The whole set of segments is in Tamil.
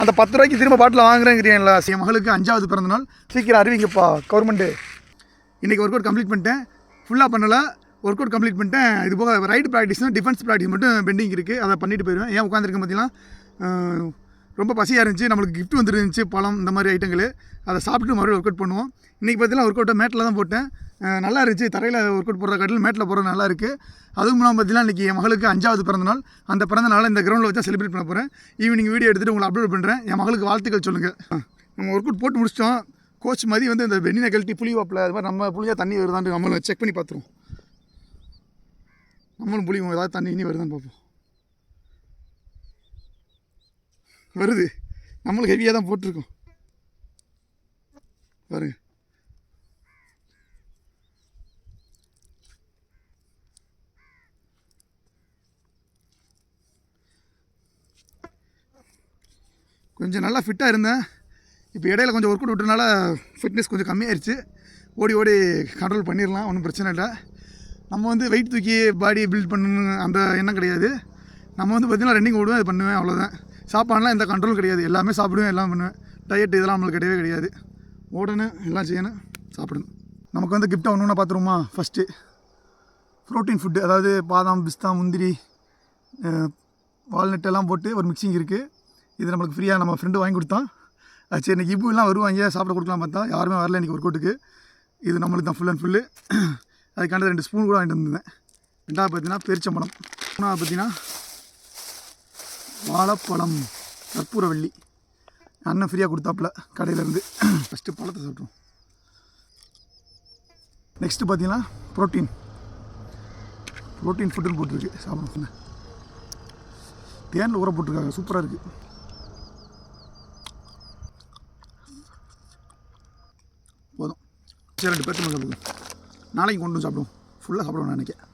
அந்த 10 ரூபாய்க்கு திரும்ப பாட்டில் வாங்குறேங்கிறீங்களா? என் மகளுக்கு 5வது பிறந்தநாள், சீக்கிரம் அறிவிங்கப்பா கவர்மெண்ட்டு. இன்றைக்கி ஒர்க் அவுட் கம்ப்ளீட் பண்ணிட்டேன், ஃபுல்லாக பண்ணலை, ஒர்க் அவுட் கம்ப்ளீட் பண்ணிட்டேன். இது போக ரைடு ப்ராக்டிஸ்னால் டிஃபென்ஸ் ப்ராக்டிஸ் மட்டும் பெண்டிங் இருக்குது, அதை பண்ணிட்டு போயிடுவேன். ஏன் உட்காந்துருக்கேன் பார்த்தீங்கன்னா, ரொம்ப பசியாக இருந்துச்சு, நம்மளுக்கு கிஃப்ட் வந்துருந்துச்சு, பழம் இந்த மாதிரி ஐட்டங்கள். அதை சாப்பிட்டு மறுபடியும் ஒர்க் அவுட் பண்ணுவோம். இன்றைக்கி பார்த்தீங்கன்னா ஒர்க் அவுட்டை மேட்டில் தான் போட்டேன், நல்லா இருந்துச்சு. தரையில் ஒர்க் அவுட் போடுற காட்டில் மேட்டில் போடுறது நல்லா இருக்குது. அதுவும் இல்லாமல் பார்த்தீங்கன்னா இன்றைக்கி என் மகளுக்கு 5வது பிறந்தநாள். அந்த பிறந்தநாளை இந்த கிரௌண்டில் வச்சா செலிப்ரேட் பண்ண போகிறேன். ஈவினிங் வீடியோ எடுத்துகிட்டு உங்களை அப்லோட் பண்ணுறேன். என் மகளுக்கு வாழ்த்துக்கள் சொல்லுங்கள். நம்ம ஒர்க் அவுட் போட்டு முடிச்சிட்டோம். கோச் மாதிரி வந்து இந்த வெண்ணினை கழட்டி புளி வாப்பில் அது மாதிரி நம்ம புளியாக தண்ணி வருதான்னு நம்மளை செக் பண்ணி பார்த்துருவோம். நம்மளும் புளிவோம், ஏதாவது தண்ணி இனி வருதான்னு பார்ப்போம். வருது, நம்மளுக்கு ஹெவியாக தான் போட்டிருக்கோம் பாருங்க. கொஞ்சம் நல்லா ஃபிட்டாக இருந்தேன். இப்போ இடையில கொஞ்சம் ஒர்க் அவுட் விட்டனால ஃபிட்னஸ் கொஞ்சம் கம்மியாயிருச்சு. ஓடி ஓடி கண்ட்ரோல் பண்ணிடலாம், ஒன்றும் பிரச்சனை இல்லை. நம்ம வந்து வெயிட் தூக்கி பாடியை பில்ட் பண்ணணும் அந்த எண்ணம் கிடையாது. நம்ம வந்து பார்த்திங்கன்னா ரன்னிங் ஓடுவேன், அது பண்ணுவேன், அவ்வளோதான். சாப்பாடுலாம் எந்த கண்ட்ரோல் கிடையாது, எல்லாமே சாப்பிடுவேன், எல்லாம் பண்ணுவேன். டயட் இதெல்லாம் நம்மளுக்கு கிடையவே கிடையாது. ஓடணும், எல்லாம் செய்யணும், சாப்பிடணும். நமக்கு வந்து கிஃப்ட்டாக ஒன்று பார்த்துருவோமா? ஃபஸ்ட்டு ப்ரோட்டீன் ஃபுட்டு, அதாவது பாதாம், பிஸ்தா, முந்திரி, வால்நட் எல்லாம் போட்டு ஒரு மிக்சிங் இருக்குது. இது நம்மளுக்கு ஃப்ரீயாக நம்ம ஃப்ரெண்டு வாங்கி கொடுத்தான். சரி, இன்றைக்கி இப்போலாம் வருவாங்க சாப்பிட கொடுக்கலாம் பார்த்தா யாருமே வரல இன்றைக்கி ஒர்க் அவுட்டுக்கு. இது நம்மளுக்கு தான் ஃபுல் அண்ட் ஃபுல்லு. அதுக்காண்டி 2 ஸ்பூன் கூட வாங்கிட்டு வந்திருந்தேன். 2வது பார்த்தீங்கன்னா பேரிச்சம்பழம், 3வது பார்த்தீங்கன்னா வாழைப்பழம், கற்பூரவள்ளி. அண்ணன் ஃப்ரீயாக கொடுத்தாப்புல கடையிலேருந்து. ஃபஸ்ட்டு பழத்தை சாப்பிட்ருவோம். நெக்ஸ்ட்டு பார்த்தீங்கன்னா ப்ரோட்டீன் ஃபுட்டுன்னு போட்டிருக்கு, சாப்பிடுவோம். தேனில் ஊற போட்டிருக்காங்க, சூப்பராக இருக்குது. போதும், சரி 2 பேர்த்து சாப்பிடுவோம். நாளைக்கு கொண்டு சாப்பிடுவோம், ஃபுல்லாக சாப்பிடுவோம் நினைக்கிறேன்.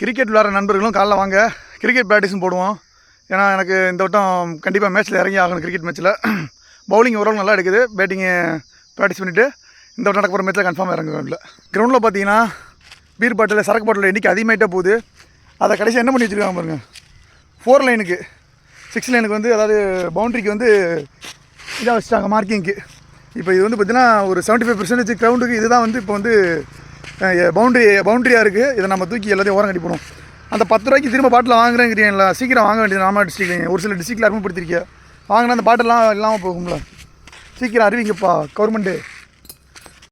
கிரிக்கெட் விளையாடுற நண்பர்களும் காலைல வாங்க, கிரிக்கெட் ப்ராக்டிஸும் போடுவோம். ஏன்னா எனக்கு இந்த வட்டம் கண்டிப்பாக மேட்ச்சில் இறங்கி ஆகணும். கிரிக்கெட் மேட்ச்சில் பவுலிங் ஓரளவு நல்லா எடுக்குது, பேட்டிங்கு ப்ராக்டிஸ் பண்ணிவிட்டு இந்த வட்டம் நடக்கிற மேட்ச்சில் கன்ஃபார்மாக இறங்குவேன். கிரவுண்டில் பார்த்தீங்கன்னா பீர் பாட்டில், சரக்கு பாட்டில் இன்றைக்கி அதிகமாகிட்டே போகுது. அதை கடைசி என்ன பண்ணி வச்சுருக்காங்க பாருங்கள். 4 லைனுக்கு 6 லைனுக்கு வந்து, அதாவது பவுண்ட்ரிக்கு வந்து இதாக வச்சுட்டாங்க மார்க்கிங்க்கு. இப்போ இது வந்து பார்த்திங்கன்னா ஒரு 75% கிரவுண்டுக்கு இதுதான் வந்து இப்போ வந்து பவுண்ட்ரியாக இருக்குது. இதை நம்ம தூக்கி எல்லாத்தையும் ஓரம் கட்டி போகணும். அந்த 10 ரூபாய்க்கு திரும்ப பாட்டில் வாங்குறேங்கிறீங்களா? சீக்கிரம் வாங்க வேண்டியது. நாம டிஸ்ட்ரிக்ட் ஒரு சில டிஸ்ட்ரிக்டில் அறிமுகப்படுத்திருக்கேன். வாங்கினா அந்த பாட்டெல்லாம் இல்லாமல் போகும்ல. சீக்கிரம் அறிவிங்கப்பா கவர்மெண்ட்டு.